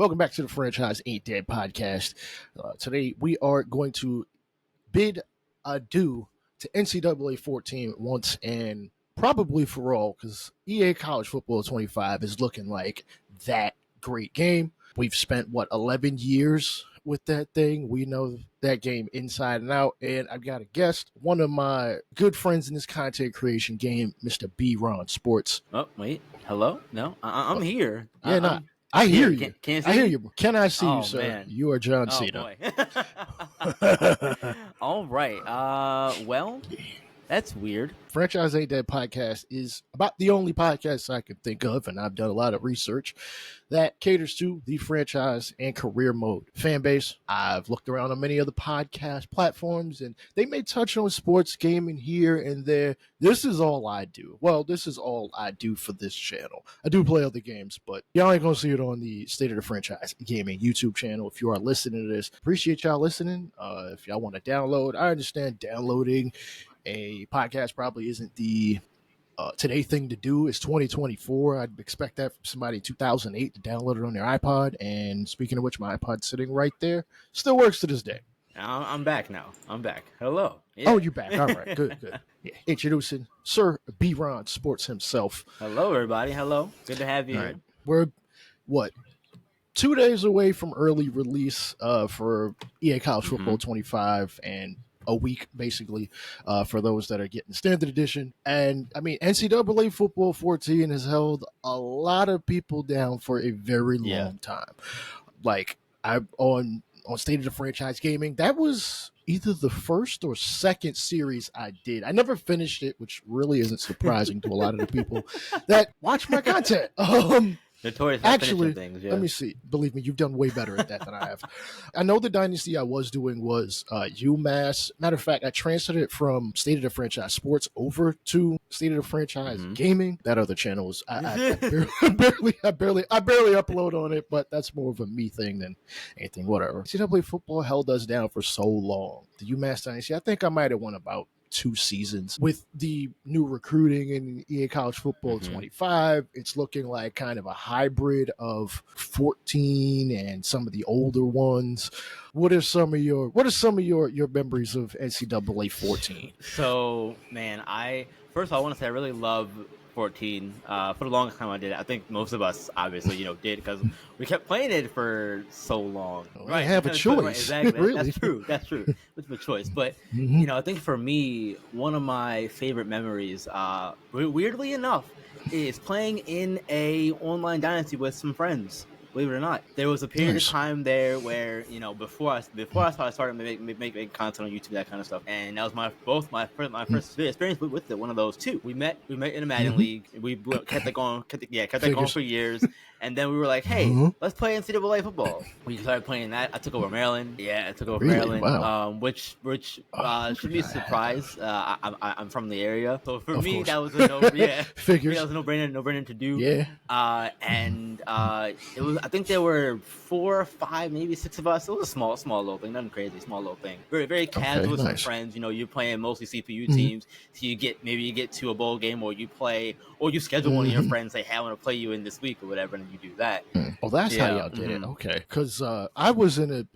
Welcome back to the Franchise Ain't Dead podcast. Today we are going to bid adieu to NCAA 14 once and probably for all, because EA College Football 25 is looking like that great game. We've spent, 11 years with that thing. We know that game inside and out, and I've got a guest, one of my good friends in this content creation game, Mr. B. Ron Sports. Oh, wait. Hello? No, I'm here. Yeah, I hear you. Can I hear you. Can I see you, sir? Man. You are John Cena. All right. Well, that's weird. Franchise Ain't Dead podcast is about the only podcast I can think of, and I've done a lot of research that caters to the franchise and career mode fan base. I've looked around on many other podcast platforms, and they may touch on sports gaming here and there. This is all I do. Well, this is all I do for this channel. I do play other games, but y'all ain't gonna see it on the State of the Franchise Gaming YouTube channel. If you are listening to this, appreciate y'all listening. If y'all want to download, I understand downloading a podcast probably isn't the today thing to do. It's 2024. I'd expect that from somebody in 2008 to download it on their iPod. And speaking of which, my iPod's sitting right there. Still works to this day. I'm back now. I'm back. Hello. Yeah. Oh, you're back. All right. Good. Yeah. Introducing Sir B. Ron Sports himself. Hello, everybody. Hello. Good to have you All here. Right. We're, 2 days away from early release for EA College Football 25 and a week, basically, for those that are getting standard edition. And I mean, NCAA Football 14 has held a lot of people down for a very long time. Like, on State of the Franchise Gaming, that was either the first or second series I did. I never finished it, which really isn't surprising to a lot of the people that watch my content. Notorious Actually, things, yeah. Let me see. Believe me, you've done way better at that than I have. I know the dynasty I was doing was UMass. Matter of fact, I transferred it from State of the Franchise Sports over to State of the Franchise Gaming. That other channel is I barely upload on it, but that's more of a me thing than anything. Whatever. NCAA football held us down for so long. The UMass dynasty, I think I might have won about 2 seasons. With the new recruiting in EA College Football 25, it's looking like kind of a hybrid of 14 and some of the older ones. What are some of your memories of NCAA 14? So, man, I want to say I really love 14. For the longest time I did it. I think most of us obviously, did, because we kept playing it for so long. Right. Have a choice. Right, exactly. Really. That's true. It's a choice. But, I think for me, one of my favorite memories, weirdly enough, is playing in a online dynasty with some friends. Believe it or not, there was a period of time there where before I started making content on YouTube, that kind of stuff, and that was my first experience with it. One of those two. We met in a Madden league. We kept that going for years, and then we were like, hey, let's play NCAA football. We started playing that. I took over Maryland. Yeah, I took over Maryland. Wow. Which should be a surprise. I'm from the area, so for me that was figures. That was no brainer to do. Yeah. And it was. I think there were 4 or 5, maybe 6 of us. It was a small little thing, nothing crazy, small little thing. Very, very casual with some friends. You're playing mostly CPU teams. So you get to a bowl game, or you schedule one of your friends, say, hey, I want to play you in this week or whatever, and you do that. Oh, that's how y'all did it. Okay, because I was in a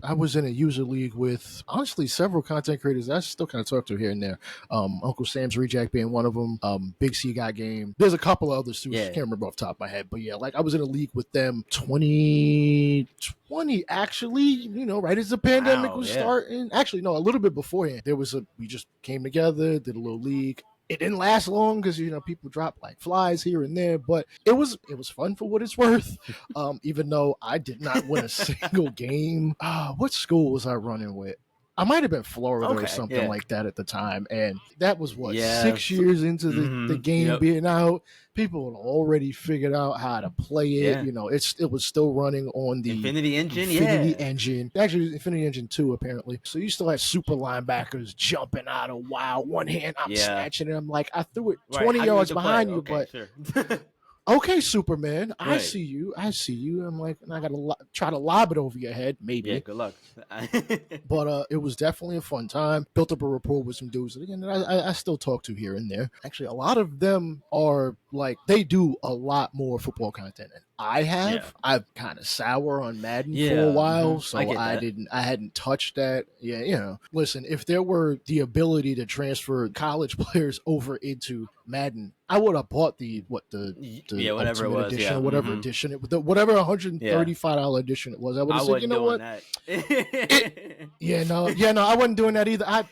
user league with honestly several content creators I still kind of talk to here and there. Uncle Sam's Reject being one of them. Big C Guy Game. There's a couple of others too. I can't remember off the top of my head, but yeah, like I was in a league with them 2020, actually, right as the pandemic was starting. Actually, no, a little bit beforehand. We just came together, did a little league. It didn't last long because people dropped like flies here and there, but it was fun for what it's worth. Even though I did not win a single game. What school was I running with? I might have been Florida or something like that at the time. And that was 6 years into the game being out. People had already figured out how to play it. It was still running on the Infinity Engine. Engine. Actually, Infinity Engine 2, apparently. So you still had super linebackers jumping out of wild. One hand, I'm snatching it. I'm like, I threw it 20 yards behind you, but... Sure. Okay, Superman, I see you. I'm like, and I got to try to lob it over your head, maybe. Yeah, good luck. But it was definitely a fun time. Built up a rapport with some dudes that, again, I still talk to here and there. Actually, a lot of them are like, they do a lot more football content than I've kind of sour on Madden for Yeah, a while, so I get that. I hadn't touched that. Yeah, listen, if there were the ability to transfer college players over into Madden, I would have bought the Whatever it Ultimate was, Edition yeah, or whatever edition whatever $135 edition it was. I would I have said, you wasn't know doing what? that. No, I wasn't doing that either. I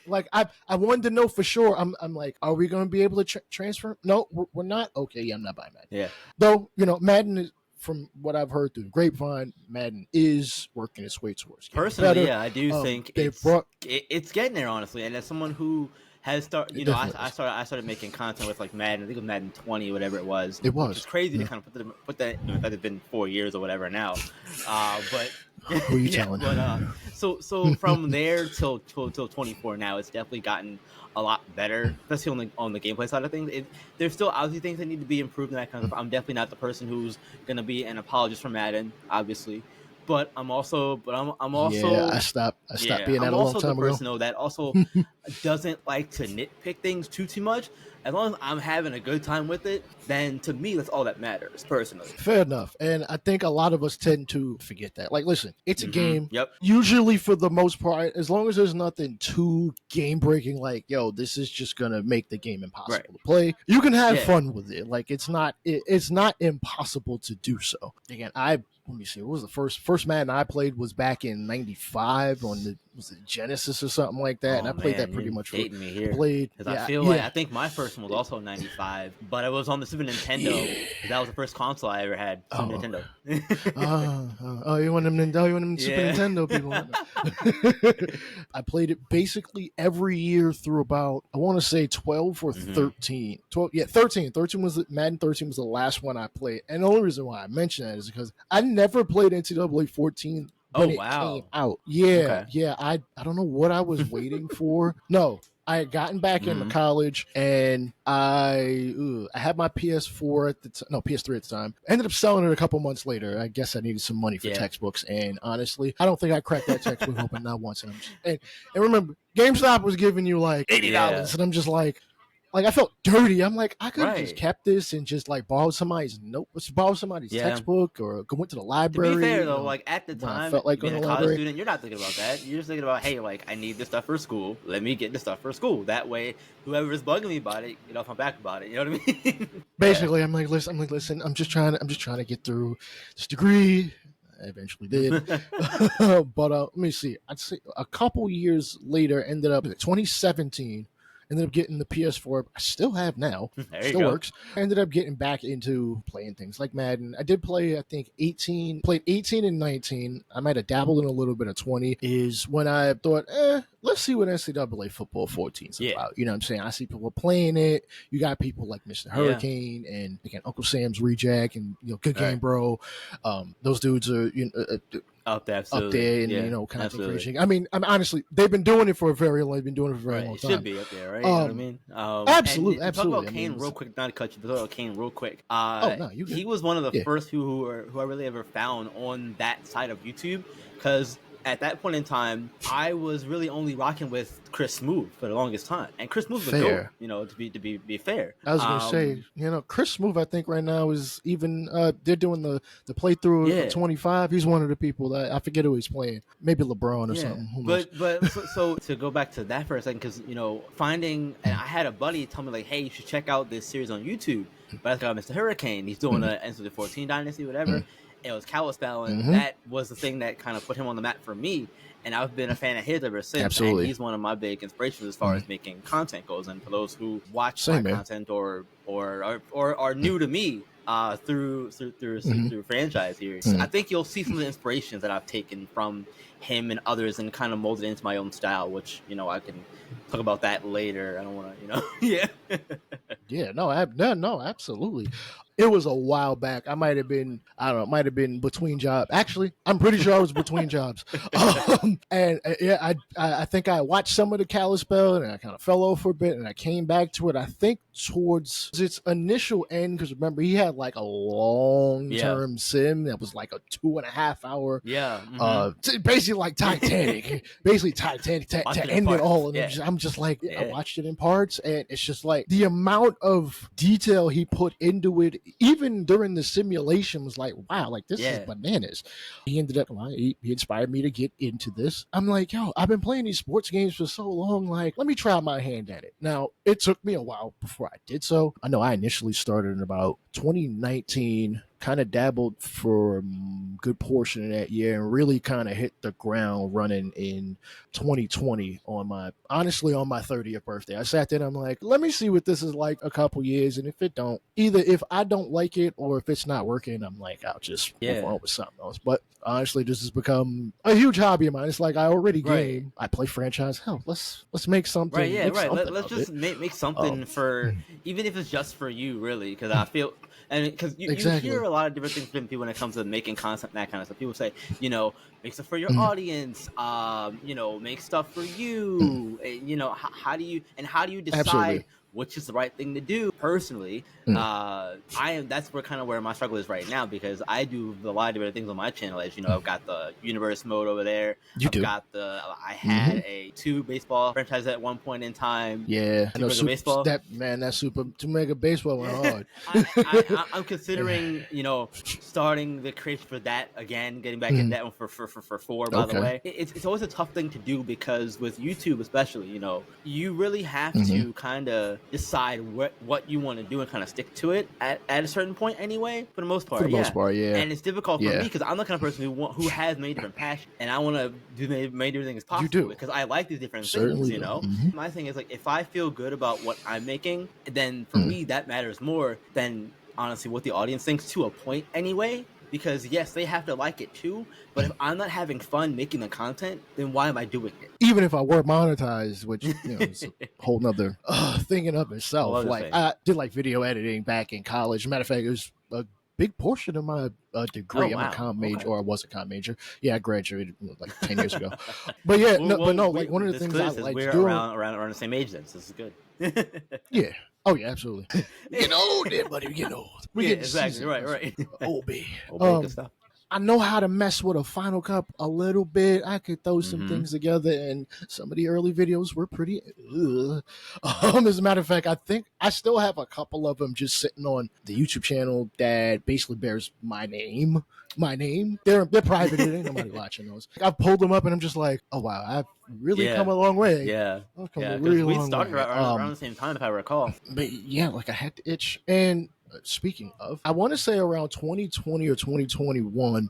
wanted to know for sure. I'm like, are we going to be able to transfer? No, we're not. Okay, yeah, I'm not buying Madden. Yeah. Though, Madden is, from what I've heard through the grapevine, Madden is working its way towards getting Personally, better. yeah, I do think it's getting there, honestly. And as someone who has started, I started making content with like Madden. I think it was Madden 20, whatever it was. It was. It's crazy to kind of put that. It's been 4 years or whatever now. But who are you telling? But so from there till 24 now, it's definitely gotten a lot better, especially on the gameplay side of things. There's still obviously things that need to be improved and that kind of stuff. I'm definitely not the person who's gonna be an apologist for Madden, obviously. But I'm also yeah, I stopped being that a long time ago. I'm also the person though that also doesn't like to nitpick things too much. As long as I'm having a good time with it, then to me that's all that matters, personally. Fair enough. And I think a lot of us tend to forget that. Like, listen, it's a game. Yep. Usually, for the most part, as long as there's nothing too game breaking, like, yo, this is just gonna make the game impossible to play, you can have fun with it. Like, it's not impossible to do so. Again, let me see. What was the first Madden I played was back in '95 on was it Genesis or something like that, and I played that pretty much. Dating me here. I feel like I think my first one was also '95, but it was on the Super Nintendo. Yeah. That was the first console I ever had. Super Nintendo. You want them Super Nintendo people? I played it basically every year through about, I want to say 12 or 13. 12, 13. 13 was Madden 13 was the last one I played, and the only reason why I mention that is because I never played NCAA 14 when it came out. I don't know what I was waiting for. No, I had gotten back into college, and I had my PS4 at the PS3 at the time. Ended up selling it a couple months later. I guess I needed some money for textbooks, and honestly, I don't think I cracked that textbook open not once. And remember, GameStop was giving you like $80, and I'm just like I felt dirty. I'm like, I could have just kept this and just like borrowed somebody's textbook or went to the library. To be fair though, like at the time, felt like being a college student, you're not thinking about that. You're just thinking about, hey, like I need this stuff for school. Let me get the stuff for school. That way, whoever is bugging me about it, get off my back about it. You know what I mean? Basically, I'm like, listen. I'm just trying to get through this degree. I eventually did. But let me see. I'd say a couple years later, ended up 2017. Ended up getting the PS4. I still have now. Still works. I ended up getting back into playing things like Madden. I did play, I think, 18. Played 18 and 19. I might have dabbled in a little bit of 20. Is when I thought, let's see what NCAA football 14 is about. You know what I'm saying? I see people playing it. You got people like Mr. Hurricane and again Uncle Sam's Reject and Good Game Bro. Those dudes are up there, and kind of crazy. I mean, honestly, they've been doing it for a very long time. It should be up there, right? You know what I mean? Absolutely. Talk about Kane real quick. Not to cut you, but talk about Kane real quick. He was one of the first who I really ever found on that side of YouTube, because at that point in time, I was really only rocking with Chris Smoove for the longest time, and Chris Smoove was goat, to be fair. I was gonna say, Chris Smoove, I think right now is even they're doing the playthrough of 25. He's one of the people that I forget who he's playing. Maybe LeBron or something. Who knows? But so to go back to that for a second, because finding, and I had a buddy tell me like, hey, you should check out this series on YouTube. But I got Mr. Hurricane. He's doing an NCAA 14 Dynasty, whatever. It was Kalispell, and that was the thing that kind of put him on the map for me. And I've been a fan of his ever since. Absolutely. And he's one of my big inspirations as far as making content goes. And for those who watch my content or are new to me through franchise here, I think you'll see some of the inspirations that I've taken from him and others and kind of molded into my own style, which I can talk about that later. I don't want to, no, absolutely. It was a while back. I might have been between jobs. Actually, I'm pretty sure I was between jobs. I think I watched some of the Kalispell and I kind of fell off for a bit and I came back to it. I think towards its initial end, because remember he had like a long-term sim that was like a 2.5 hour. Basically like Titanic. To end it all. And I'm just like, I watched it in parts, and it's just like the amount of detail he put into it even during the simulation was like, wow, like this is Yeah. bananas. He ended up, he inspired me to get into this. I'm like, yo, I've been playing these sports games for so long. Like, let me try my hand at it. Now, it took me a while before I did so. I know I initially started in about 2019, kind of dabbled for a good portion of that year, and really kind of hit the ground running in 2020 on my 30th birthday. I sat there and I'm like, let me see what this is like a couple years, and if I don't like it or if it's not working, I'm like, I'll just move on with something else. But honestly, this has become a huge hobby of mine. It's like I already game. I play franchise. Hell, let's make something. Right, yeah, right. Something Let's just make something for, even if it's just for you, really, because I feel, and because you hear a lot of different things from people when it comes to making content and that kind of stuff. People say, make stuff for your audience, make stuff for you. How do you decide Absolutely. which is the right thing to do? Personally, that's where my struggle is right now, because I do a lot of different things on my channel. As you know, I've got the universe mode over there. I had a 2 baseball franchise at one point in time. Yeah, I know. Baseball. That Super 2 Mega Baseball went hard. I'm considering, starting the creation for that again, getting back in that one for 4. By the way, it's always a tough thing to do, because with YouTube especially, you really have to kind of decide what you want to do and kind of stick to it at a certain point anyway, for the most part. Yeah. And it's difficult for me, because I'm the kind of person who has many different passions, and I want to do many different things possible. You do, because I like these different Certainly things. My thing is, like, if I feel good about what I'm making, then for me that matters more than honestly what the audience thinks, to a point anyway. Because yes, they have to like it too, but if I'm not having fun making the content, then why am I doing it? Even if I were monetized, which is a whole nother thing in of itself. I did video editing back in college. Matter of fact, it was a big portion of my degree. I'm a comm major, or I was a comm major. Yeah, I graduated 10 years ago. But yeah, one of the things I like to do around the same age. Then so this is good. Yeah. Oh yeah, absolutely. We're getting old, there, buddy. We're getting old. We're getting exactly seasoned. Right. Old B. Good stuff. I know how to mess with a Final Cut a little bit. I could throw some things together, and some of the early videos were pretty. As a matter of fact, I think I still have a couple of them just sitting on the YouTube channel that basically bears my name. They're private. There ain't nobody watching those. I've pulled them up, and I'm just like, oh wow, I've really come a long way. I've come a really long way. We started around the same time, if I recall. But yeah, I had the itch. And speaking of, I want to say around 2020 or 2021,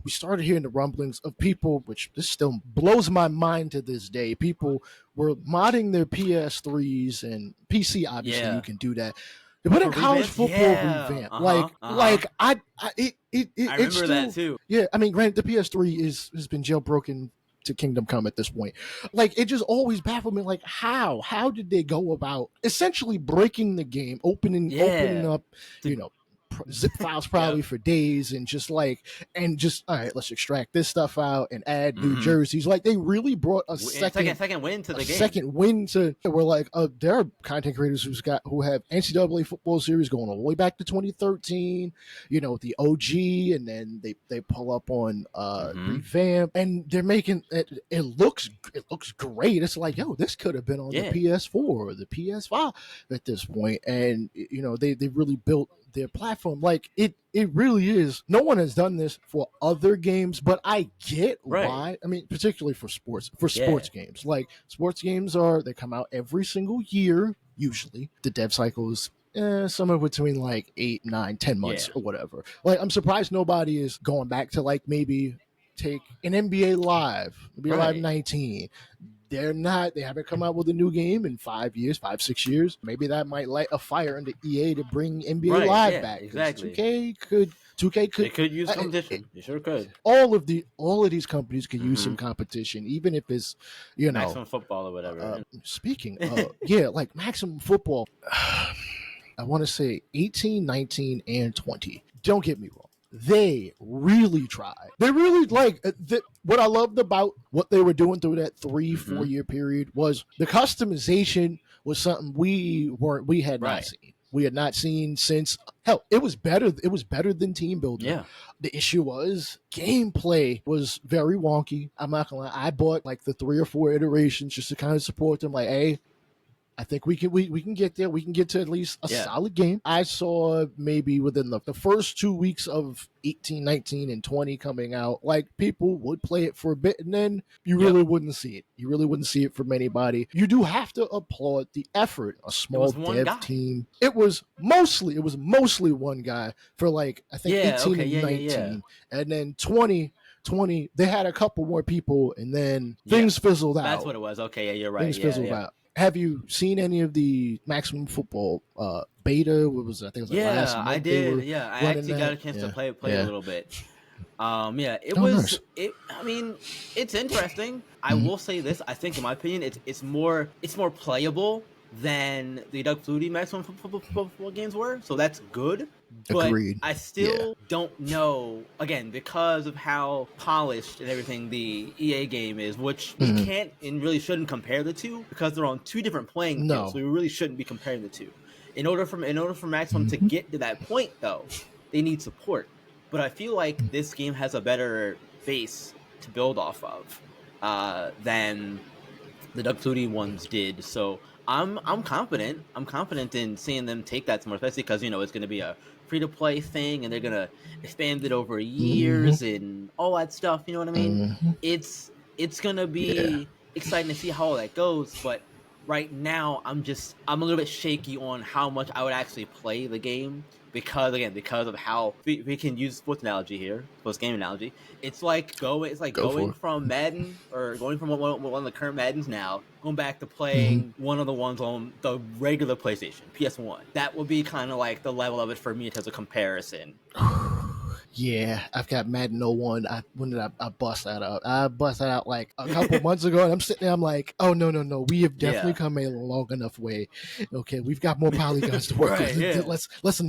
we started hearing the rumblings of people, which this still blows my mind to this day. People were modding their PS3s and PC. Obviously, you can do that. They put in college football revamp. I remember that too. Yeah, I mean, granted, the PS3 has been jailbroken to Kingdom Come at this point. It just always baffled me. How did they go about essentially breaking the game, opening up, zip files probably for days, and just all right, let's extract this stuff out and add new jerseys. They really brought a second win to the game. Second win to. We're there are content creators who have NCAA football series going all the way back to 2013. The OG, and then they pull up on revamp, and they're making it. It looks great. It's like, yo, this could have been on the PS4 or the PS5 at this point, and they really built their platform. It really is. No one has done this for other games, but I get why. I mean, particularly for sports games. Sports games they come out every single year. Usually the dev cycle is somewhere between 8, 9, 10 months or whatever. I'm surprised nobody is going back to maybe take an NBA Live, Live 19. They haven't come out with a new game in 5 years, 6 years. Maybe that might light a fire into EA to bring NBA Live back. Exactly. 2K could use competition. They sure could. All of these companies could use some competition, even if it's Maximum Football or whatever. Speaking of Maximum Football, I want to say 18, 19, and 20. Don't get me wrong. They really tried. They really what I loved about what they were doing through that 3-4 year period was the customization was something we had not seen. We had not seen since it was better than Team Builder. Yeah. The issue was gameplay was very wonky. I'm not gonna lie. I bought the 3 or 4 iterations just to kind of support them. Hey, I think we can get there. We can get to at least a Yeah. solid game. I saw maybe within the first 2 weeks of 18, 19, and 20 coming out, like people would play it for a bit and then you really wouldn't see it. You really wouldn't see it from anybody. You do have to applaud the effort. A small dev team. It was mostly one guy for like I think 18 and 19. And then 20, they had a couple more people and then things fizzled out. That's what it was. Okay, yeah, you're right. Things fizzled out. Have you seen any of the Maximum Football beta? What was it? I think it was like last month. I did. Yeah, I actually got a chance to play a little bit. It was. Nice. I mean, it's interesting. I will say this. I think, in my opinion, it's more playable than the Doug Flutie Maximum Football games were. So that's good. But Agreed. I still don't know, again, because of how polished and everything the EA game is, which we can't and really shouldn't compare the two because they're on two different playing fields. So we really shouldn't be comparing the two. In order for Maximum to get to that point, though, they need support. But I feel like this game has a better base to build off of than the Doug Flutie ones did. So I'm confident. I'm confident in seeing them take that more, especially because it's going to be a free-to-play thing, and they're going to expand it over years and all that stuff. You know what I mean? It's going to be exciting to see how all that goes. But right now, I'm a little bit shaky on how much I would actually play the game because of how we can use sports game analogy. It's like going from Madden or going from one of the current Maddens now, going back to playing one of the ones on the regular PlayStation, PS1. That would be kind of like the level of it for me in terms of comparison. Yeah, I've got Madden 01. When did I bust that out? I bust that out like a couple months ago, and I'm sitting there, I'm like, oh, no. We have definitely come a long enough way. Okay, we've got more polygons to work with. Yeah. Let's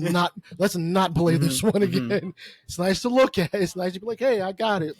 not play this one again. It's nice to look at. It's nice to be like, hey, I got it.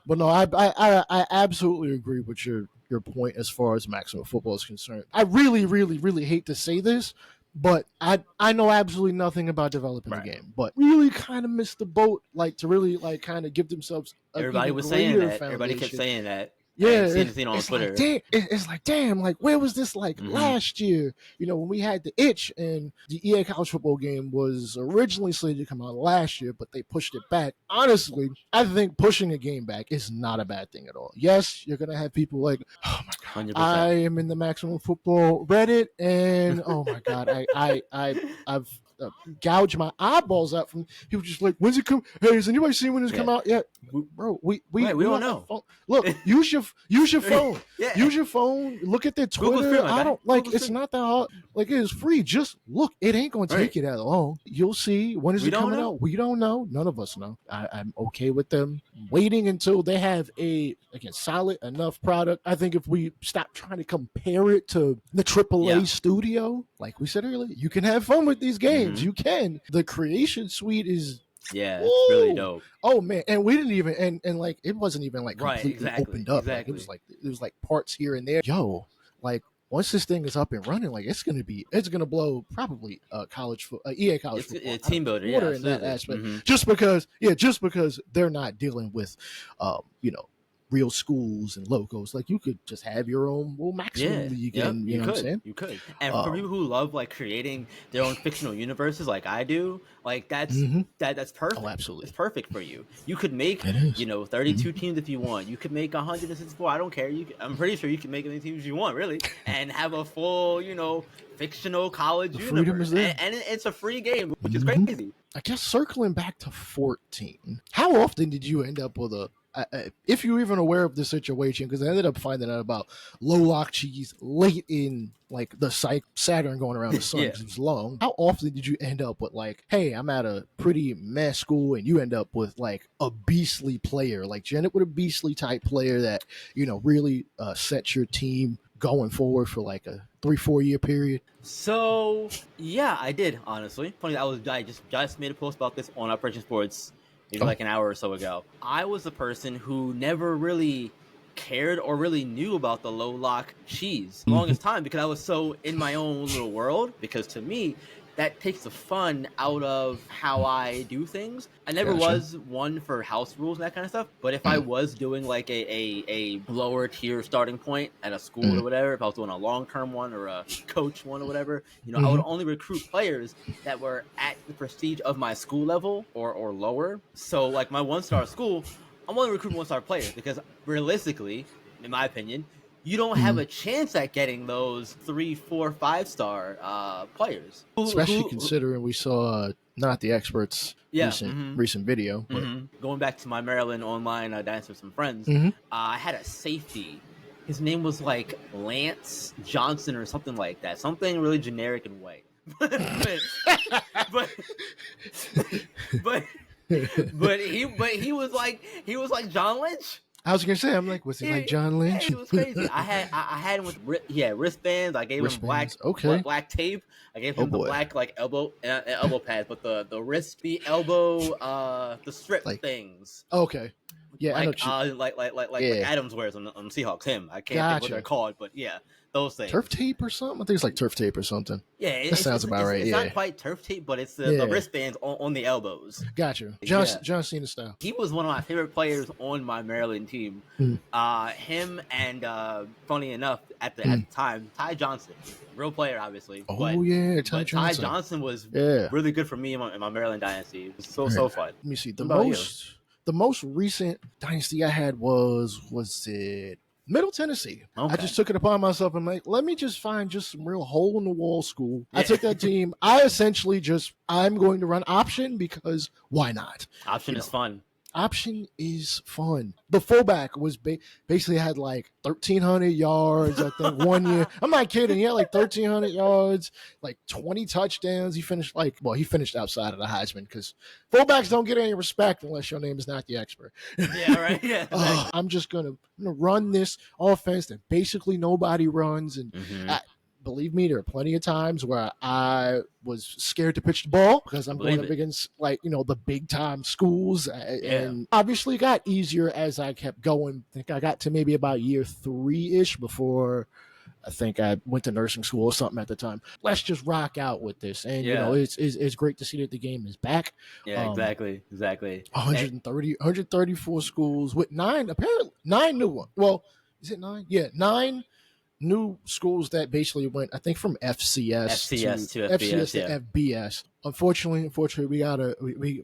But no, I absolutely agree with your point as far as Maximum Football is concerned. I really, really, really hate to say this, but I know absolutely nothing about developing the game, but really kind of missed the boat, like to really like kind of give themselves Everybody was saying that. Everybody kept saying that. Yeah, on Twitter. It's like, damn, like where was this like last year? When we had the itch, and the EA College Football game was originally slated to come out last year, but they pushed it back. Honestly, I think pushing a game back is not a bad thing at all. Yes, you're gonna have people like, oh my god, 100%. I am in the Maximum Football Reddit, and oh my god, I've gouge my eyeballs out from people just like, when's it come? Hey, has anybody seen when it's come out yet? Bro, we don't know. Look, use your phone. Use your phone. Look at their Twitter. I don't like. Google it's not that hard. Like, it is free. Just look. It ain't gonna take you that long. You'll see. When is it coming out? We don't know. None of us know. I'm okay with them waiting until they have a solid enough product. I think if we stop trying to compare it to the AAA studio, like we said earlier, you can have fun with these games. You can. The creation suite is. Yeah, it's really dope. Oh man, and we didn't even and like it wasn't even like completely opened up. Like, it was like parts here and there. Yo, like once this thing is up and running, like it's gonna blow probably EA college football. It's team builder, in that aspect. Just because they're not dealing with real schools and locals. Like, you could just have your own Maximum League. You know what I'm saying? You could. And for people who love like creating their own fictional universes like I do, like that's perfect. Oh, absolutely. It's perfect for you. You could make 32 teams if you want. You could make 164. I don't care. I'm pretty sure you can make as many teams as you want, really, and have a full, fictional college universe. Freedom is there. And it's a free game, which is crazy. I guess circling back to 14, how often did you end up with if you're even aware of the situation, because I ended up finding out about low lock cheese late in like the Saturn going around the sun because it was long. How often did you end up with like, hey, I'm at a pretty mess school, and you end up with like a beastly player, like you end up with a beastly type player that really sets your team going forward for like a 3-4 year period? So yeah, I did, honestly. Funny, I just made a post about this on Operation Sports maybe like an hour or so ago. I was the person who never really cared or really knew about the low lock cheese the longest time, because I was so in my own little world. Because to me, that takes the fun out of how I do things. I never Gotcha. was one for house rules and that kind of stuff, but if I was doing like a lower tier starting point at a school or whatever, if I was doing a long-term one or a coach one or whatever, you know, I would only recruit players that were at the prestige of my school level or lower. So like my 1-star school, I'm only recruiting 1-star players because realistically, in my opinion, you don't have a chance at getting those 3, 4, 5-star players. Especially considering we saw Not the Experts recent video. But going back to my Maryland online dance with some friends, I had a safety. His name was like Lance Johnson or something like that. Something really generic and white. but he was like John Lynch. I was gonna say, I'm like, was he like John Lynch? He was crazy. I had him with wristbands. I gave him black tape. I gave him the black like elbow pads, but the wrist, the elbow, the strip things. Okay. Yeah, like Adams wears on Seahawks. Him, I can't think what they're called, but yeah, those things. Turf tape or something? I think it's like turf tape or something. Yeah, that sounds about right. It's not quite turf tape, but it's the wristbands on the elbows. Gotcha. John Cena style. He was one of my favorite players on my Maryland team. Him and funny enough, at the time, Ty Johnson, real player, obviously. Ty Johnson. Ty Johnson was really good for me in my Maryland dynasty. It was so fun. Let me see. The most recent dynasty I had was it Middle Tennessee. Okay. I just took it upon myself. I'm like, let me just find just some real hole in the wall school. Yeah. I took that team. I'm going to run option because why not? Option is fun. Option is fun. The fullback was basically had like 1,300 yards, I think, 1 year. I'm not kidding. He had like 1,300 yards, like 20 touchdowns. He finished outside of the Heisman because fullbacks don't get any respect unless your name is Not the Expert. Yeah, right. Yeah. I'm just gonna run this offense that basically nobody runs, and believe me, there are plenty of times where I was scared to pitch the ball because I'm going up against the big time schools, and obviously it got easier as I kept going. I think I got to maybe about year 3-ish before I think I went to nursing school or something at the time. Let's just rock out with this, and it's great to see that the game is back. Yeah, exactly. 134 schools with 9 new ones. Well, is it 9? Yeah, 9 new schools that basically went, I think, from FCS to FBS. Unfortunately,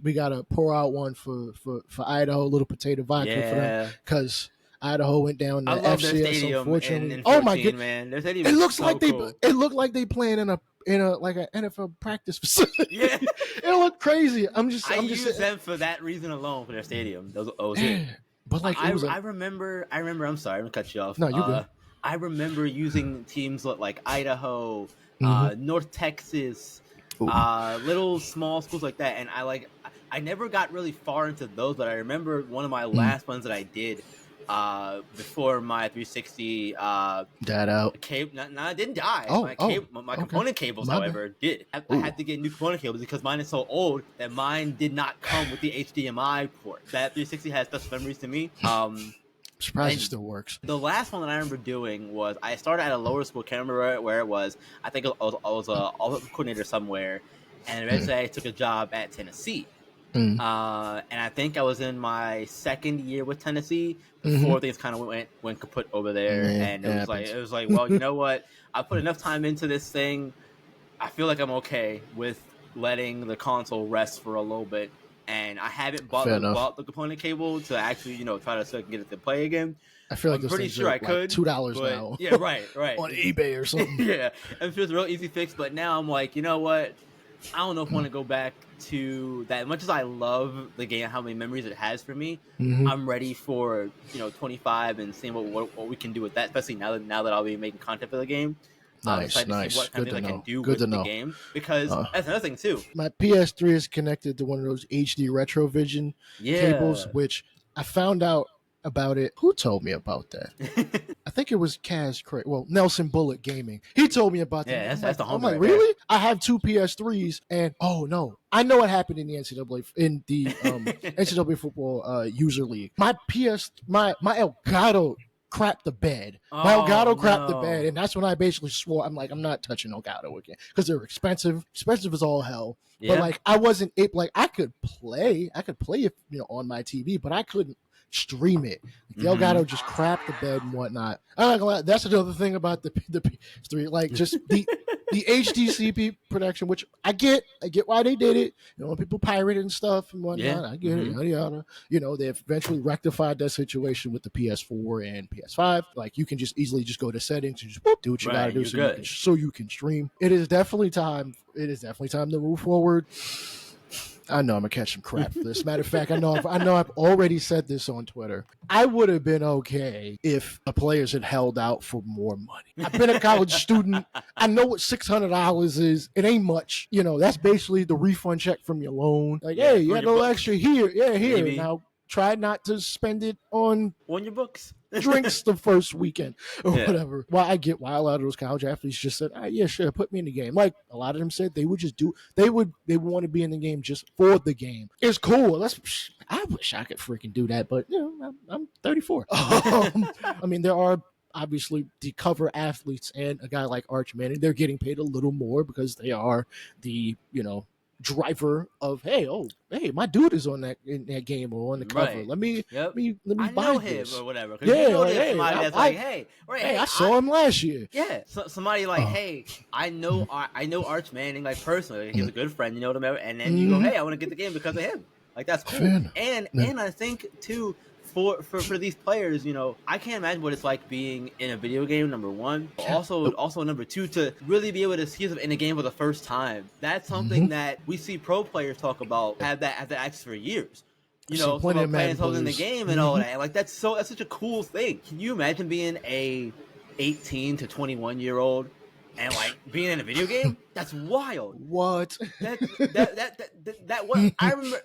we gotta pour out one for Idaho, a little potato vodka for them because Idaho went down to FCS. Unfortunately, my goodness, man, it looks so cool. It looked like they playing in a like an NFL practice facility. Yeah, it looked crazy. I use them for that reason alone for their stadium. Those but like I remember. I'm sorry, I'm gonna cut you off. No, you good. I remember using teams like Idaho, North Texas, little small schools like that, and I never got really far into those, but I remember one of my last ones that I did before my 360 died out. It didn't die. My component cables, My however, did. I had to get new component cables because mine is so old that mine did not come with the HDMI port. That 360 has special memories to me. Surprised it still works. The last one that I remember doing was I started at a lower school. Can't remember where it was. I think I was a offensive coordinator somewhere, and eventually I took a job at Tennessee. And I think I was in my second year with Tennessee before things kind of went kaput over there. And it was like, well, you know what? I put enough time into this thing. I feel like I'm okay with letting the console rest for a little bit. And I haven't bought the component cable to actually, try to so I can get it to play again. I feel like I'm pretty sure I could. $2 now. Yeah, right. On eBay or something. Yeah, it feels a real easy fix. But now I'm like, you know what? I don't know if I want to go back to that. As much as I love the game, how many memories it has for me, I'm ready for 25 and seeing what we can do with that. Especially now that I'll be making content for the game. Nice. What kind of things I can do with the game, because that's another thing too. My PS3 is connected to one of those HD Retrovision cables, which I found out about it. Who told me about that? I think it was Nelson Bullet Gaming. He told me about that. Yeah, that's the homie. I'm like, really? I have 2 PS3s, and oh no, I know what happened in the NCAA NCAA football user league. My Elgato crapped the bed. Oh, Delgado crapped the no. bed, and that's when I basically swore, I'm like, I'm not touching Delgado again because they're expensive. Expensive as all hell. Yeah. But like, I wasn't able. Like, I could play if on my TV, but I couldn't stream it. Delgado just crapped the bed and whatnot. I'm not gonna lie, that's another thing about the PS3, like just the HDCP production, which I get why they did it. When people pirate and stuff and whatnot, Yeah. I get it. Yada yada. They eventually rectified that situation with the PS4 and PS5. Like, you can just easily just go to settings and just do what you gotta do so you can stream. It is definitely time. It is definitely time to move forward. I know I'm gonna catch some crap for this. Matter of fact, I know I've already said this on Twitter. I would have been okay if the players had held out for more money. I've been a college student. I know what $600 is. It ain't much. That's basically the refund check from your loan. Like, hey, you had a little extra here. Yeah, here. Maybe. Now try not to spend it on your books. Drinks the first weekend or whatever. Well, I get why a lot of those college athletes just said, yeah, sure, put me in the game. Like, a lot of them said they would just they want to be in the game just for the game. It's cool. I wish I could freaking do that, but I'm 34. I mean, there are obviously the cover athletes and a guy like Arch Manning. They're getting paid a little more because they are the, driver of hey, my dude is in that game or on the cover. Right. Let me I buy know this. him or whatever. Yeah, like, hey, somebody that's like, hey, I saw him last year. Yeah, somebody like, hey, I know Arch Manning like personally. He's a good friend, you know what I mean? And then you go, hey, I want to get the game because of him. Like, that's cool. And I think too, for these players, I can't imagine what it's like being in a video game, number one. Also number two, to really be able to see them in a game for the first time. That's something that we see pro players talk about, have that access for years. Playing holding the game and all that. Like, that's such a cool thing. Can you imagine being a 18 to 21-year-old and like being in a video game? That's wild. What? That what I remember.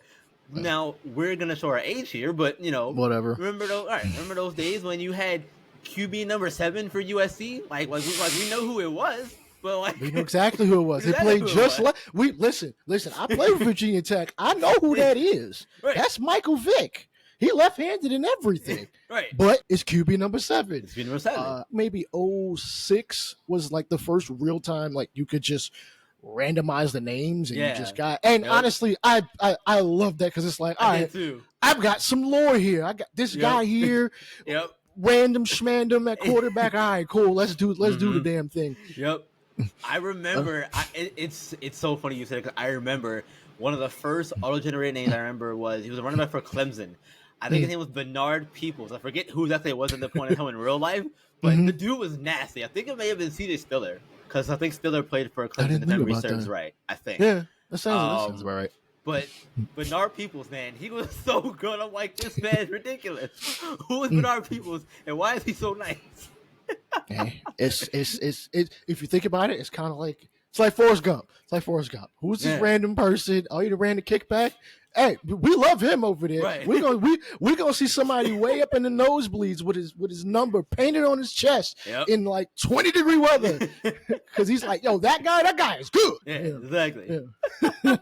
Now we're gonna show our age here, but whatever. Remember those days when you had QB number 7 for USC? Like we know who it was, but like we know exactly who it was. They played just like we listen. I played with Virginia Tech. I know who that is. Right. That's Michael Vick. He left-handed and everything. Right. But it's QB number 7. It's QB number 7. Maybe 06 was like the first real time like you could just randomize the names and you just got honestly I love that because it's like, all right, I've got some lore here. I got this guy here. Random schmandom at quarterback. All right, cool. Let's do the damn thing. I remember it's so funny you said it, 'cause I remember one of the first auto-generated names I remember he was a running back for Clemson. I think his name was Bernard Peoples. I forget who exactly it was at the point in time in real life, but the dude was nasty. I think it may have been C.J. Spiller. Because I think Spiller played for Clemson, if memory serves right. I think. Yeah, that sounds about right. But Bernard Peoples, man, he was so good. I'm like, this man is ridiculous. Who is Bernard Peoples, and why is he so nice? It's if you think about it, it's kind of like Forrest Gump. Who's this random person? Oh, you ran the kickback. Hey, we love him over there. Right. We're gonna see somebody way up in the nosebleeds with his number painted on his chest in like 20-degree weather, because he's like, yo, that guy is good. Yeah, exactly. Yeah.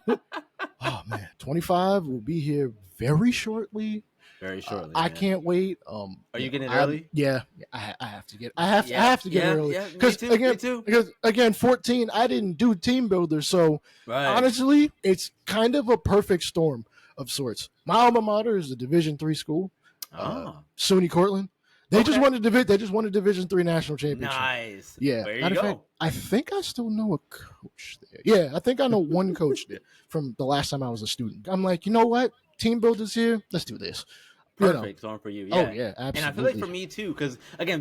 Oh man, 25 will be here very shortly. Very shortly. I can't wait. Are you getting early? Yeah, I have to get. I have to get early. Yeah, me too. Because again, 14. I didn't do team builder, so honestly, it's kind of a perfect storm of sorts. My alma mater is a Division III school, SUNY Cortland. They just won a Division III national championship. Nice. Yeah. There you go. Fact, I think I still know a coach there. Yeah, I think I know one coach there from the last time I was a student. I'm like, you know what? Team builders here. Let's do this. Perfect storm for you. Yeah. Oh yeah, absolutely. And I feel like for me too, because I didn't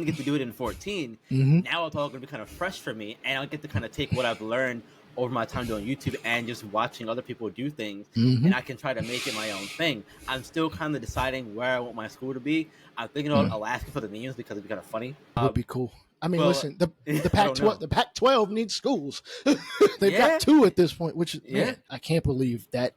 get to do it in 14. Now it's all going to be kind of fresh for me, and I'll get to kind of take what I've learned over my time doing YouTube and just watching other people do things, and I can try to make it my own thing. I'm still kind of deciding where I want my school to be. I'm thinking about Alaska for the memes because it'd be kind of funny. Would be cool. I mean, listen, the Pac-12 needs schools. They've got 2 at this point, which man, I can't believe that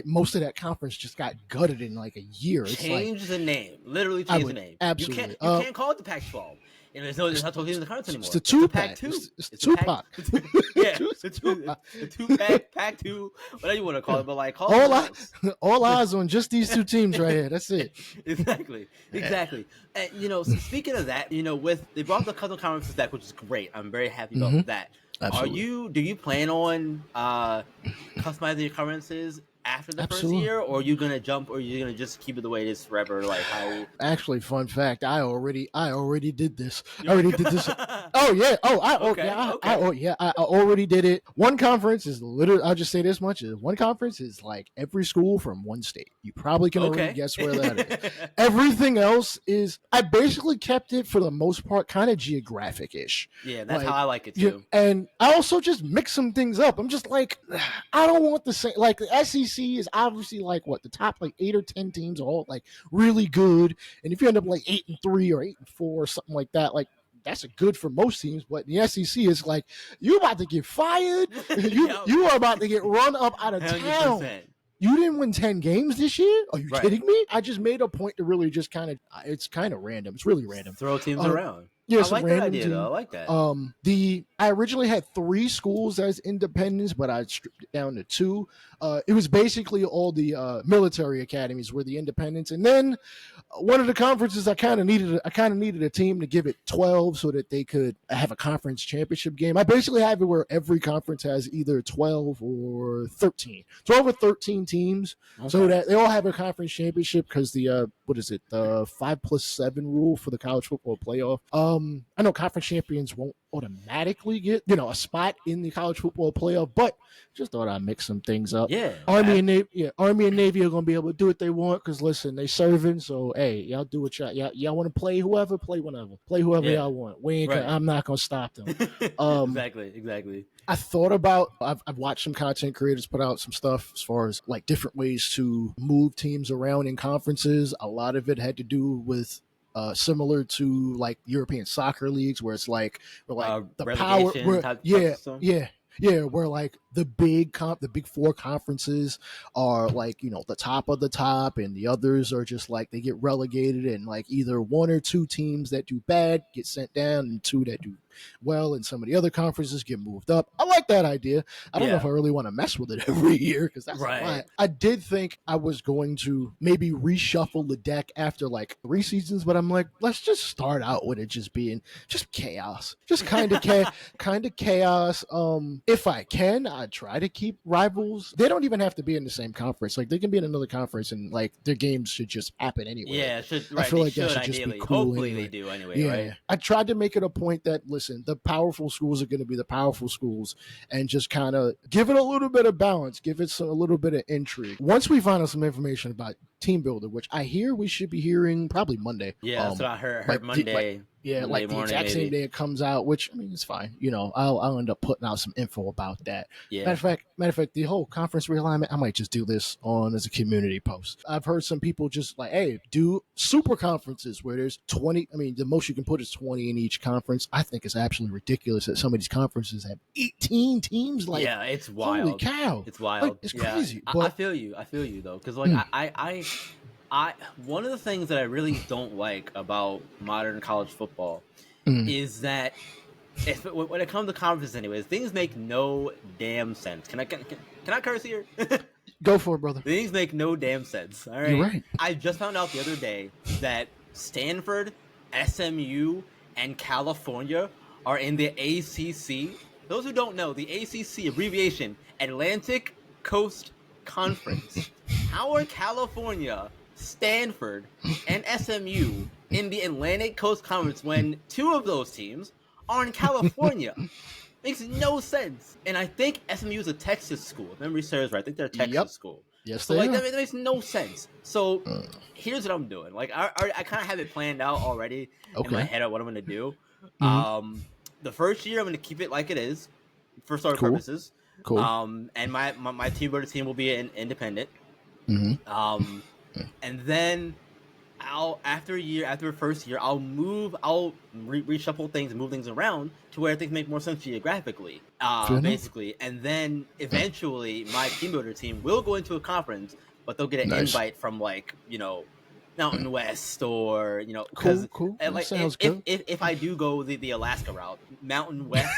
most of that conference just got gutted in like a year. Change the name. Literally change the name. Absolutely. You can't call it the Pac-12. And there's not 12 teams in the conference anymore. It's the two-pack. It's a Pac-2. It's Tupac. Yeah, the two-pack, Pac-2, whatever you want to call it, but like call it else. All eyes on just these two teams right here. That's it. Exactly. And so speaking of that, they brought the couple conferences back, which is great. I'm very happy about that. Absolutely. Do you plan on customizing your conferences after the Absolutely. first year, or are you gonna jump, or are you gonna just keep it the way it is forever? Like how? Actually, fun fact, I already did this. I already did this. Oh yeah. I already did it. One conference is literally, I'll just say this much, one conference is like every school from one state. You probably can already guess where that is. Everything else is, I basically kept it for the most part kind of geographic-ish. Yeah, that's how I like it too. And I also just mix some things up. I'm just like, I don't want the same, like the SEC is obviously like what the top like 8 or 10 teams are all like really good, and if you end up like 8-3 or 8-4 or something like that, like that's a good for most teams. But the SEC is like, you about to get fired, you are about to get run up out of 100%. town. You didn't win 10 games this year? Are you kidding me? I just made a point to really just kind of, it's kind of random. It's really random. Throw teams around. Yeah, I like that idea, though. I like that. I originally had 3 schools as independents, but I stripped it down to 2. It was basically all the military academies were the independents, and then one of the conferences I kind of needed a team to give it 12 so that they could have a conference championship game. I basically have it where every conference has either 12 or 13 teams, so that they all have a conference championship, because the the 5+7 rule for the college football playoff. I know conference champions won't automatically get a spot in the college football playoff, but just thought I'd mix some things up. Yeah, Army and Navy are gonna be able to do what they want, because listen, they serving, so hey, y'all do what y'all want to play. Whoever play whenever, play whoever y'all want. I'm not gonna stop them. Exactly. I thought about, I've watched some content creators put out some stuff as far as like different ways to move teams around in conferences. A lot of it had to do with similar to like European soccer leagues, where it's like the power, where like the big 4 conferences are like the top of the top, and the others are just like they get relegated, and like either 1 or 2 teams that do bad get sent down, and 2 that do well, and some of the other conferences get moved up. I like that idea. I don't know if I really want to mess with it every year, because that's a lot. I did think I was going to maybe reshuffle the deck after like 3 seasons, but I'm like, let's just start out with it just being just chaos, just kind of chaos. If I can, I'd try to keep rivals. They don't even have to be in the same conference. Like they can be in another conference, and like their games should just happen anyway. Yeah, I feel like that should just be cool. Hopefully anyway. They do anyway. Yeah, right? I tried to make it a point that listen, the powerful schools are going to be the powerful schools, and just kind of give it a little bit of balance, give it a little bit of intrigue. Once we find out some information about Team Builder, which I hear we should be hearing probably Monday. Yeah, that's what I heard Monday. Like the exact same day it comes out, which I mean, it's fine. I'll end up putting out some info about that. Yeah. Matter of fact, the whole conference realignment, I might just do this on as a community post. I've heard some people just like, hey, do super conferences where there's 20. I mean, the most you can put is 20 in each conference. I think it's absolutely ridiculous that some of these conferences have 18 teams. Like, yeah, it's wild. Holy cow, it's wild. Like, it's crazy. But I feel you though, because like I one of the things that I really don't like about modern college football is that when it comes to conferences, anyways, things make no damn sense. Can I curse here? Go for it, brother. Things make no damn sense. All right. You're right. I just found out the other day that Stanford, SMU, and California are in the ACC. Those who don't know, the ACC abbreviation, Atlantic Coast Conference. How are California, Stanford, and SMU in the Atlantic Coast Conference when 2 of those teams are in California? Makes no sense. And I think SMU is a Texas school. If memory serves right. I think they're a Texas school. Yes, so like that makes no sense. So here's what I'm doing. Like I kind of have it planned out already in my head of what I'm gonna do. The first year I'm gonna keep it like it is for start purposes. Cool. And my team builder team will be an independent. And then after the first year, I'll reshuffle things and move things around to where things make more sense geographically, basically. And then eventually my team builder team will go into a conference, but they'll get an invite from Mountain West, or because Cool. That like sounds good. if I do go the Alaska route, Mountain West,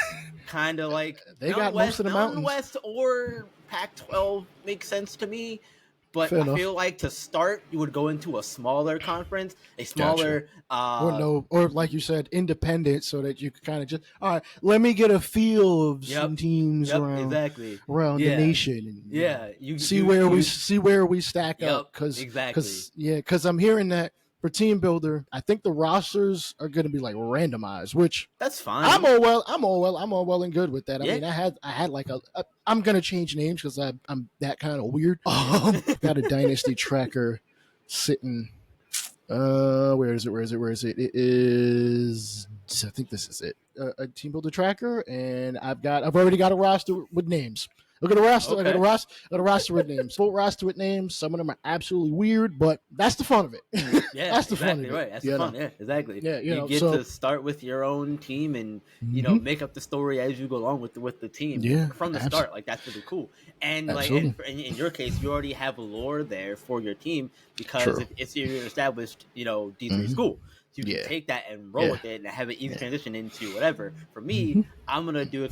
kind of like They got most of the Mountain mountains. West or Pac-12 makes sense to me. But Fair I enough. feel like to start, you would go into a smaller conference, a Gotcha. smaller, or like you said, independent, so that you could kind of just, all right, let me get a feel of some teams Yep, around exactly. the Yeah. nation, and Yeah, see where we stack up. Yep, exactly. Because I'm hearing that for team builder, I think the rosters are going to be like randomized, which That's fine. I'm all well and good with that. I Yeah. mean, I had like I'm gonna change names because I'm that kind of weird. Got a dynasty tracker sitting. Where is it? It is. I think this is it. A team builder tracker, and I've already got a roster with names. Look at the roster. Okay. I got a roster with names. Full roster with names. Some of them are absolutely weird, but that's the fun of it. Yeah, that's the exactly fun of it. right. That's the fun. Yeah, exactly. Yeah, you get to start with your own team and make up the story as you go along with the team. Yeah, from the start. Like that's really cool. And absolutely. like in your case, you already have lore there for your team because True. it's your established D3 school. So you can take that and roll with it and have an easy transition into whatever. For me, I'm gonna do a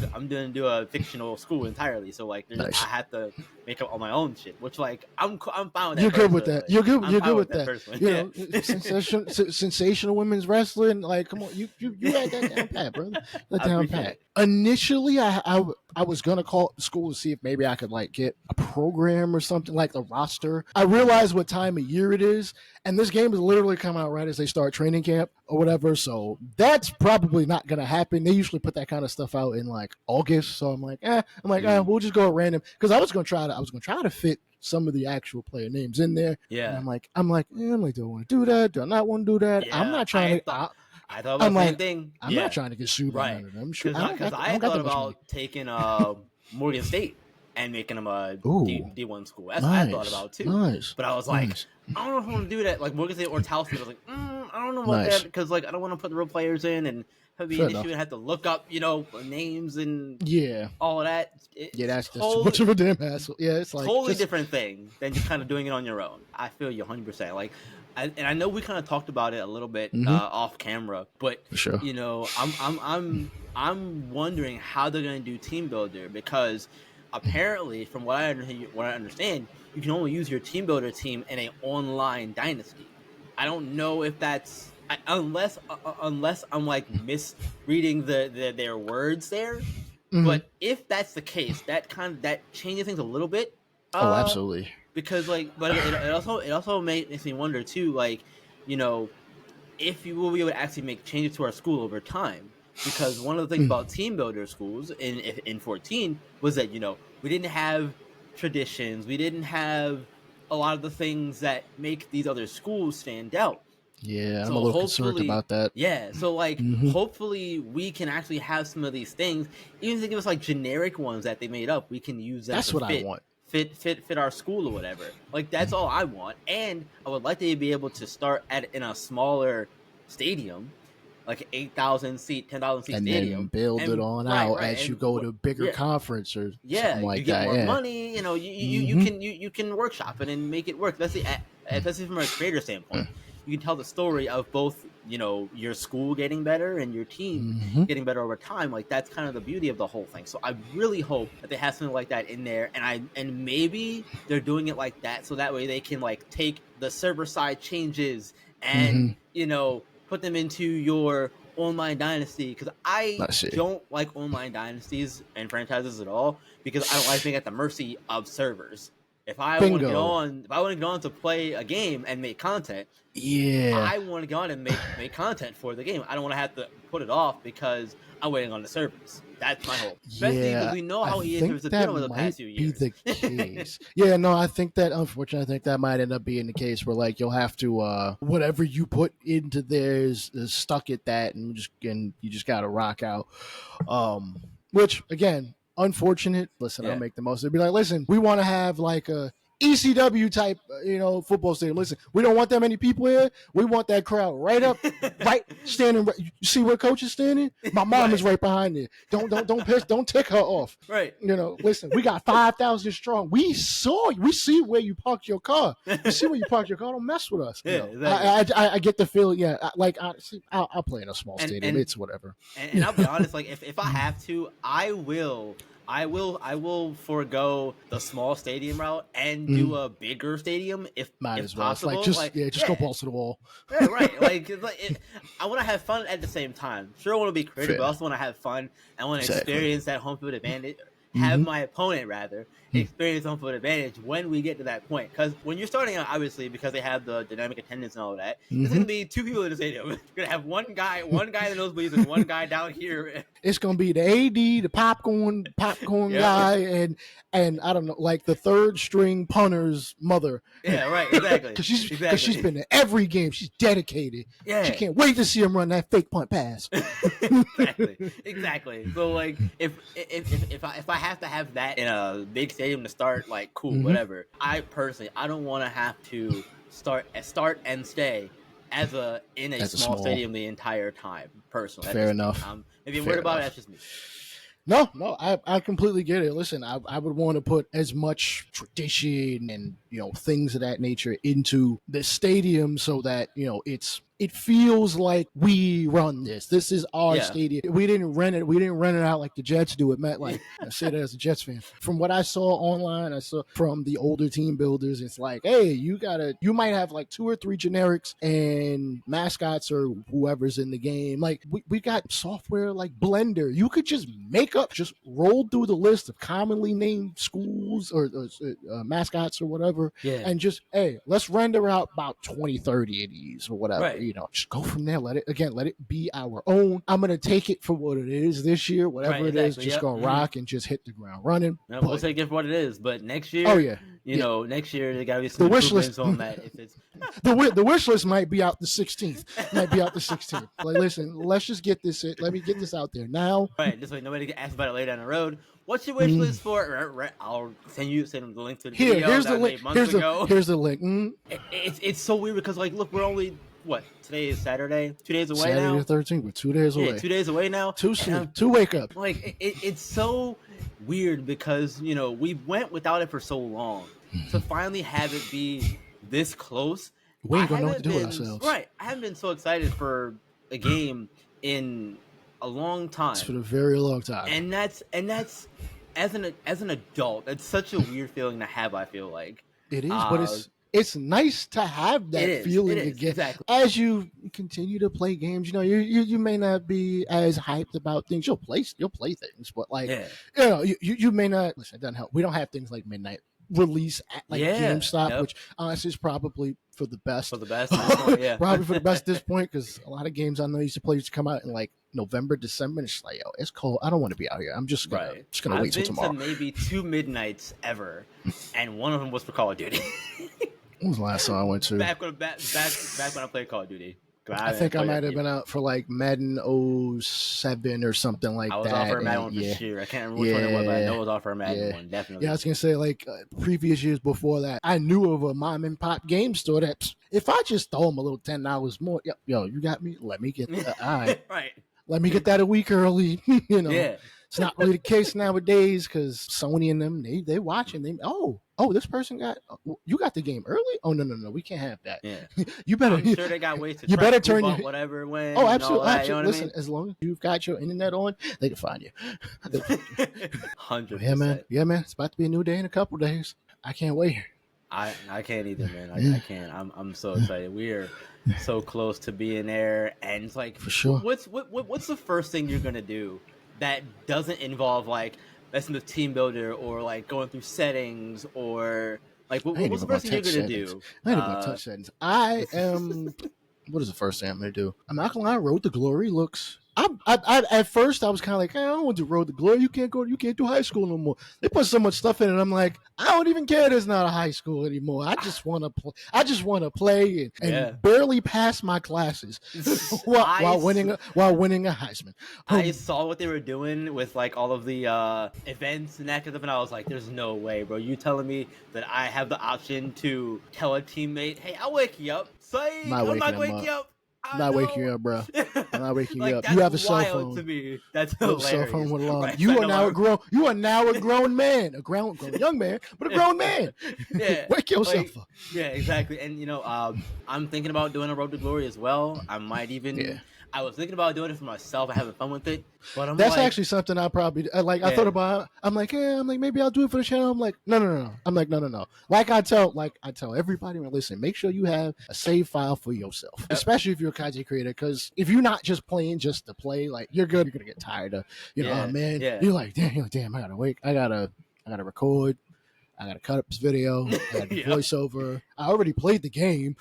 fictional school entirely. So like nice. I have to make up all my own shit, which like I'm fine with that. You're good with that. You're good with that. Sensational women's wrestling. Like, come on, you had that down pat, brother. That down pat. Initially, I was gonna call school to see if maybe I could like get a program or something, like a roster. I realized what time of year it is, and this game is literally coming out right as they start training camp or whatever. So that's probably not gonna happen. They usually put that kind of stuff out in like August. So I'm like, we'll just go at random, because I was gonna try to fit some of the actual player names in there. Yeah. And I'm like, do I want to do that? Do I not want to do that? Yeah, I'm not trying to. I thought about the same thing. I'm not trying to get sued by none of them. Because I thought about taking Morgan State and making them a D1 school. That's what I thought about too. Nice. But I was like, I don't know if I want to do that. Like Morgan State or Towson. I was like, I don't know about that, because like I don't want to put the real players in and have an issue and have to look up, names and all of that. That's too much of a damn hassle. Yeah, it's like totally different thing than just kind of doing it on your own. I feel you 100%. Like, and I know we kind of talked about it a little bit off camera, but sure. I'm wondering how they're going to do team builder, because apparently, from what I understand, you can only use your team builder team in an online dynasty. I don't know if that's unless I'm like misreading their words there. But if that's the case, that changes things a little bit. Absolutely. Because like, but it also makes me wonder too, like, if you will be able to actually make changes to our school over time. Because one of the things about team builder schools in 14 was that we didn't have traditions, we didn't have a lot of the things that make these other schools stand out. Yeah, so I'm a little concerned about that. Yeah, so like hopefully we can actually have some of these things, even if they give us like generic ones that they made up, we can use that. That's what I want. Fit our school or whatever. Like that's all I want, and I would like to be able to start in a smaller stadium, like an 8,000 seat, 10,000 seat stadium, and then build it on out as you go to a bigger conference or something like you get that. more money. You can workshop it and make it work. Especially from a creator standpoint. You can tell the story of both, your school getting better and your team getting better over time. Like that's kind of the beauty of the whole thing. So I really hope that they have something like that in there, and maybe they're doing it like that so that way they can like take the server side changes and put them into your online dynasty, because I don't like online dynasties and franchises at all, because I don't like being at the mercy of servers. If I want to get on to play a game and make content, I want to go on and make content for the game. I don't want to have to put it off because I'm waiting on the servers. That's my hope. Especially because we know how EA servers have been over the past few years. Be the case. I think that, unfortunately, that might end up being the case where like you'll have to whatever you put into there is stuck at that, and you just got to rock out. Which again, unfortunate. Listen, I'll make the most of it. Be like, listen, we want to have like a ECW type, football stadium. Listen, we don't want that many people here. We want that crowd right up, right standing. Right, you see where coach is standing? My mom is right behind there. Don't tick her off. Right. Listen, we got 5,000 strong. We see where you parked your car. We see where you parked your car. Don't mess with us. Yeah, exactly. I get the feeling. Yeah, I'll play in a small stadium. It's whatever. And I'll be honest, like if I have to, I will forego the small stadium route and do a bigger stadium if possible. Well. Just go balls to the wall. Yeah, right. I want to have fun at the same time. Sure, I want to be creative, but I also want to have fun. I want to experience that home field advantage. Have my opponent rather experience home field advantage when we get to that point. Because when you're starting out, obviously, because they have the dynamic attendance and all of that, there's going to be two people in the stadium. You're going to have one guy in the nosebleeds and one guy down here. It's going to be the AD, the popcorn guy, and I don't know, like the third string punter's mother. Yeah, right, exactly. Because she's been in every game. She's dedicated. Yeah. She can't wait to see him run that fake punt pass. Exactly. So like, if I have to have that in a big stadium to start, like, cool, whatever. I don't want to have to start and stay in a small stadium the entire time. Personally, fair enough. Maybe I'm worried about it. That's just me. No, I completely get it. Listen, I would want to put as much tradition and things of that nature into the stadium so that it feels like we run this. This is our stadium. We didn't rent it. We didn't rent it out like the Jets do at MetLife. I say that as a Jets fan. From what I saw online, I saw from the older team builders, it's like, hey, you might have like 2 or 3 generics and mascots or whoever's in the game. Like we got software like Blender. You could just just roll through the list of commonly named schools or mascots or whatever. Yeah. And just, hey, let's render out about 20, 30 of these or whatever. Right. Just go from there. Let it be our own. I'm going to take it for what it is this year, whatever it is, just go rock and just hit the ground running. No, we'll take it for what it is. But next year, next year, there got to be some improvements on that. If it's the wish list might be out the 16th. Like, listen, let's just get this. Let me get this out there now. Right. This way, nobody can ask about it later down the road. What's your wish list for? I'll send the link to the video. Here's the link. Here's the link. It's so weird because, like, look, we're only today is Saturday. 2 days away now. Saturday the 13th. We're 2 days away. 2 days away now. Two wake up. Like it's so weird because we went without it for so long. To finally have it be this close, we ain't gonna know what to do with ourselves. Right. I haven't been so excited for a game in a long time. It's been a very long time. And that's as an adult, it's such a weird feeling to have. I feel like it is, but it's nice to have that feeling again. Exactly. As you continue to play games, you may not be as hyped about things. You'll play things, but you may not. Listen, it doesn't help. We don't have things like midnight release at GameStop, which honestly is probably for the best. Probably for the best at this point, because a lot of games I know used to come out in like November, December, and it's like, yo, it's cold. I don't want to be out here. I'm just gonna wait till tomorrow. I've been to maybe 2 midnights ever, and one of them was for Call of Duty. When was the last time I went to? Back when I played Call of Duty. I think I might have been out for like Madden 07 or something like that. I was off for Madden one for sure. I can't remember which one it was, but I know it was off for Madden one, definitely. Yeah, I was going to say, like, previous years before that, I knew of a mom and pop game store that if I just throw them a little $10 more, yo, you got me? Let me get that. All right. Right. Let me get that a week early. Yeah. It's not really the case nowadays because Sony and them, they watching. This person you got the game early? Oh, no, we can't have that. Yeah. You better. I'm sure they got ways to turn whatever when. Oh, absolutely. That, you know Listen, I mean? as long as you've got your internet on, they can find you. 100%. Yeah, man. It's about to be a new day in a couple days. I can't wait. I can't either, man. I can't. I'm so excited. We are so close to being there, and it's like, for sure. What's the first thing you're gonna do that doesn't involve like messing with team builder or like going through settings or like what's the first thing you're gonna do? I ain't gonna touch settings. I am. What is the first thing I'm gonna do? I'm not gonna lie. Road to Glory looks At first I was kind of like, I don't want to Road to Glory. You can't do high school no more. They put so much stuff in it. I'm like, I don't even care. There's not a high school anymore. I just want to play. I just want to play and barely pass my classes while winning a Heisman. I saw what they were doing with like all of the events and that kind of stuff, and I was like, "There's no way, bro. You telling me that I have the option to tell a teammate, hey, I'll wake you up. Say, I'm not waking you up." I'm not waking you up, bro. I'm not waking you up. You have a cell phone. To me, that's hilarious. Cell phone with alarm. Right? You are now a grown man, a grown young man, but a grown man. Yeah, wake yourself up. Yeah, exactly. And I'm thinking about doing a Road to Glory as well. I might even. Yeah. I was thinking about doing it for myself and having fun with it, but that's actually something I probably like. I thought about. I'm like, maybe I'll do it for the channel. I'm like, no. I'm like, no. Like I tell everybody, listen, make sure you have a save file for yourself, especially if you're a content creator. Because if you're not just playing just to play, like you're gonna get tired of, oh man, you're like, damn, I gotta wait, I gotta record. I gotta cut up this video. I gotta do voiceover. I already played the game.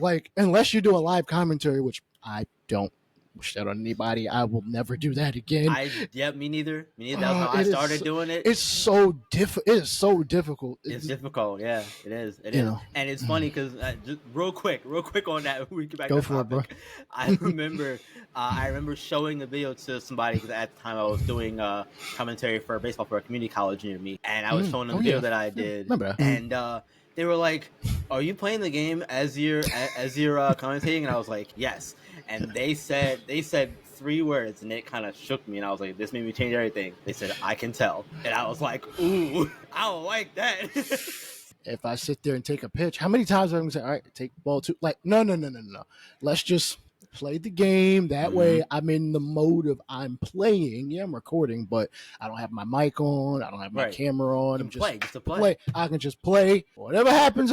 Like unless you do a live commentary, which I don't wish that on anybody. I will never do that again. Me neither. That's how I started doing it. It's so difficult. It is so difficult. It's difficult. Yeah, it is. It is. And it's funny because just real quick on that. We get back. Go for it, bro. I remember showing the video to somebody because at the time I was doing commentary for baseball for a community college near me, and I was showing them the video that I did. And they were like, "Are you playing the game as you're commentating?" And I was like, "Yes." And they said 3 words, and it kind of shook me, and I was like, "This made me change everything." They said, "I can tell," and I was like, "Ooh, I don't like that." If I sit there and take a pitch, how many times am I going to say, "All right, take ball 2"? Like, no. Let's just play the game. That way I'm in the mode of I'm playing. Yeah, I'm recording, but I don't have my mic on. I don't have my camera on. I'm just to play. I can just play. Whatever happens.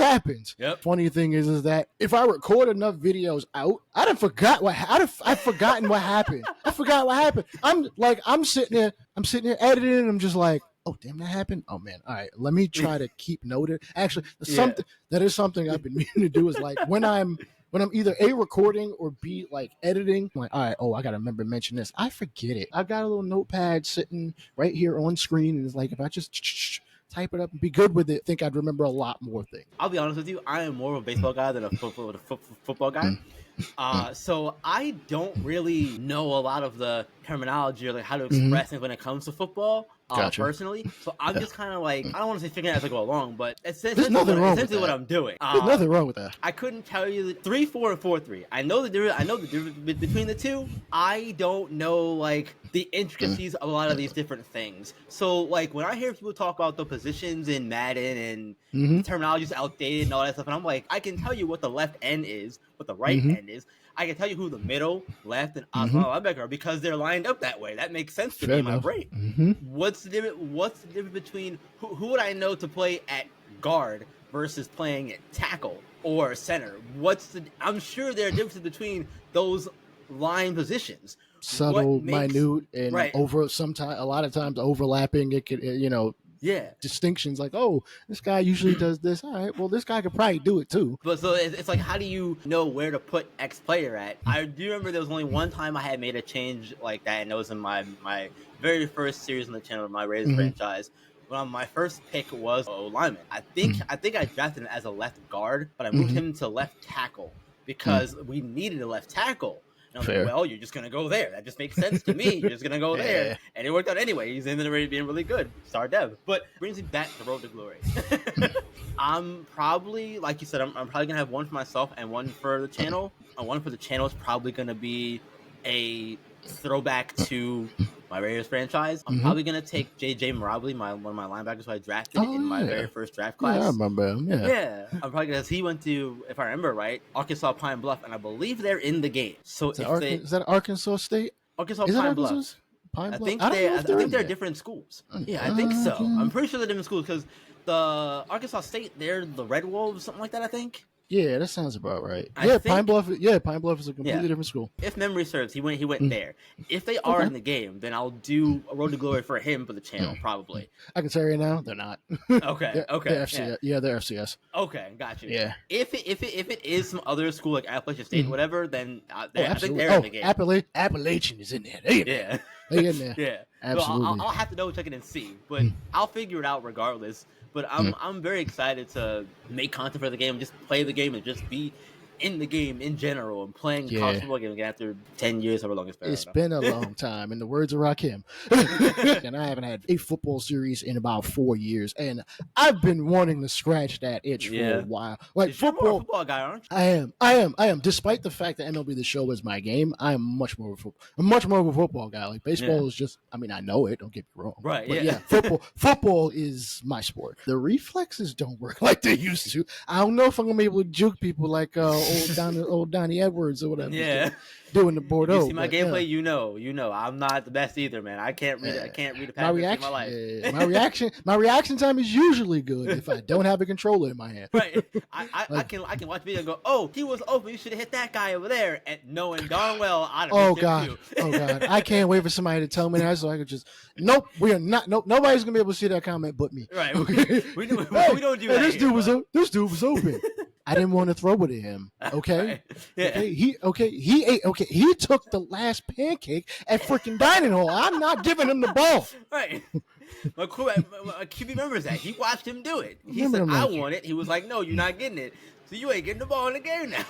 Yep. Funny thing is that if I record enough videos out, I've forgotten what happened. I forgot what happened. I'm sitting there editing, and I'm just like, oh damn, that happened. Oh man, all right. Let me try to keep noted. Actually, something I've been meaning to do is like when I'm either A, recording, or B, like editing, I'm like, all right, I gotta remember to mention this. I forget it. I've got a little notepad sitting right here on screen, and it's like if I just type it up and be good with it, I think I'd remember a lot more things. I'll be honest with you, I am more of a baseball guy than a football guy. So I don't really know a lot of the terminology or like how to express things when it comes to football. Personally, so I'm just kind of like, I don't want to say figuring out as I go along, but essentially what I'm doing. There's nothing wrong with that. I couldn't tell you 3-4 and 4-3. I know the difference between the two. I don't know like the intricacies of a lot of these different things. So like when I hear people talk about the positions in Madden and terminology is outdated and all that stuff, and I'm like, I can tell you what the left end is, what the right end is. I can tell you who the middle, left, and outside linebacker are because they're lined up that way. That makes sense to me in my brain. What's the difference between who would I know to play at guard versus playing at tackle or center? I'm sure there are differences between those line positions. Subtle, minute, and a lot of times overlapping. It could, distinctions like, oh, this guy usually does this. All right, well, this guy could probably do it too. But so it's like, how do you know where to put X player at? I do remember there was only one time I had made a change like that, and it was in my very first series on the channel, my Raiders franchise. Well, my first pick was lineman. I think I drafted him as a left guard, but I moved him to left tackle because we needed a left tackle. And I was like, well, you're just going to go there. That just makes sense to me. You're just going to go there. And it worked out anyway. He's ended up being really good. Star Dev. But brings me back to Road to Glory. I'm probably, like you said, I'm probably going to have one for myself and one for the channel. And one for the channel is probably going to be a throwback to my Raiders franchise. I'm probably going to take J.J. Marabli, one of my linebackers who I drafted in my very first draft class. Yeah, I remember him. Yeah. I'm probably because he went to, if I remember right, Arkansas Pine Bluff, and I believe they're in the game. So is that Arkansas State? Arkansas Pine Bluff. I think they're different schools. Yeah, I think so. I'm pretty sure they're different schools because the Arkansas State, they're the Red Wolves, something like that, I think. Yeah, that sounds about right. I Yeah, think, Pine Bluff is a completely different school. if memory serves, he went there. If they are in the game, then I'll do a Road to Glory for him for the channel, probably. I can tell you right now, they're not. Okay, They're FCS. Yeah, they're FCS. Okay, got you. Yeah. If it is some other school like Appalachian State, whatever, then I think they're Oh, in the game. Appalachian is in there. They in there. Yeah. Absolutely. So I'll have to double check it and see, but I'll figure it out regardless. But I'm very excited to make content for the game, just play the game, and just be in the game in general and playing college football game again after 10 years, however long it's been. It's been a long time, in the words of Rakim. And I haven't had a football series in about 4 years, and I've been wanting to scratch that itch for a while. Like football, you're more a football guy, aren't you? I am. Despite the fact that MLB The Show is my game, I am much more of a football guy. Like baseball is just, I mean, I know it. Don't get me wrong. Right. But yeah, football is my sport. The reflexes don't work like they used to. I don't know if I'm gonna be able to juke people like old Donnie Edwards or whatever. Yeah. Doing the Bordeaux. You see my gameplay, you know, I'm not the best either, man. I can't read a pattern in my life. My reaction time is usually good if I don't have a controller in my hand. Right. I can watch video and go, oh, he was open. You should have hit that guy over there, and knowing darn well I'd have hit him too. Oh god, I can't wait for somebody to tell me that so I could just. Nope, we are not. Nope, nobody's gonna be able to see that comment but me. Right. We don't do that. This dude was open. I didn't want to throw it at him. Okay. Right. Yeah. He took the last pancake at freaking dining hall. I'm not giving him the ball. Right. My QB remembers that. He watched him do it. He said, I want it. He was like, no, you're not getting it. So you ain't getting the ball in the game now.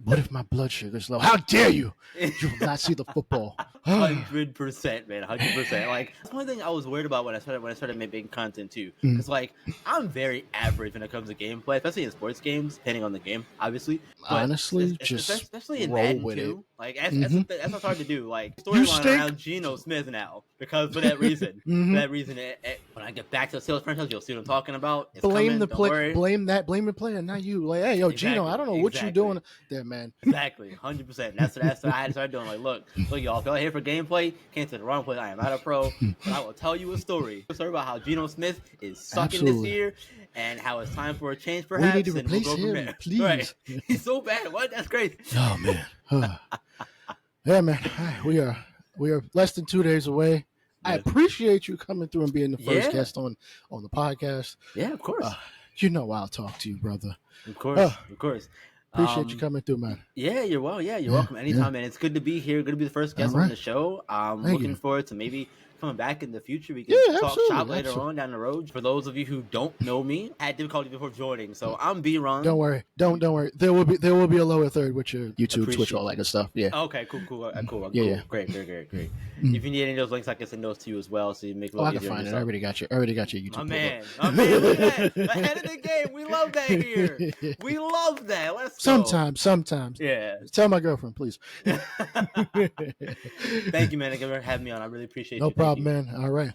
What if my blood sugar's low? How dare you? You will not see the football. 100%, man. 100%. Like, that's one thing I was worried about when I started making content too. Because like, I'm very average when it comes to gameplay, especially in sports games, depending on the game, obviously. But honestly, especially in roll Madden with too. it. Like, that's what's hard to do. Like, storyline around Geno Smith now, because for that reason. For that reason, when I get back to the sales franchise, you'll see what I'm talking about. It's blame the player, blame the player, not you. Like, hey, yo, Geno, I don't know what you're doing there, man. Exactly, 100%. That's what I had to start doing. Like, look, y'all, if y'all here for gameplay, came to the wrong place. I am not a pro, but I will tell you a story about how Geno Smith is sucking this year, and how it's time for a change, perhaps. We need to replace him, please. Right. He's so bad. What? That's crazy. Oh man. Yeah, man. We are less than 2 days away. I appreciate you coming through and being the first guest on the podcast. Yeah, of course. You know I'll talk to you, brother. Of course. Appreciate you coming through, man. Yeah, you're welcome anytime, man. It's good to be here. Good to be the first guest on the show. I'm looking forward to maybe coming back in the future. We can talk shop later on down the road. For those of you who don't know me, I had difficulty before joining, so I'm B-Ron. Don't worry. Don't worry. There will be a lower third with your YouTube, Twitch, all that good stuff. Yeah. Okay. Cool. Yeah. Cool. Great. If you need any of those links, I can send those to you as well, so you make it a little easier. I can find it. I already got your YouTube. My man, look at that. Ahead of the game. We love that here. We love that. Let's go. Sometimes. Yeah. Tell my girlfriend, please. Thank you, man, again for having me on. I really appreciate No you. problem, man. All right.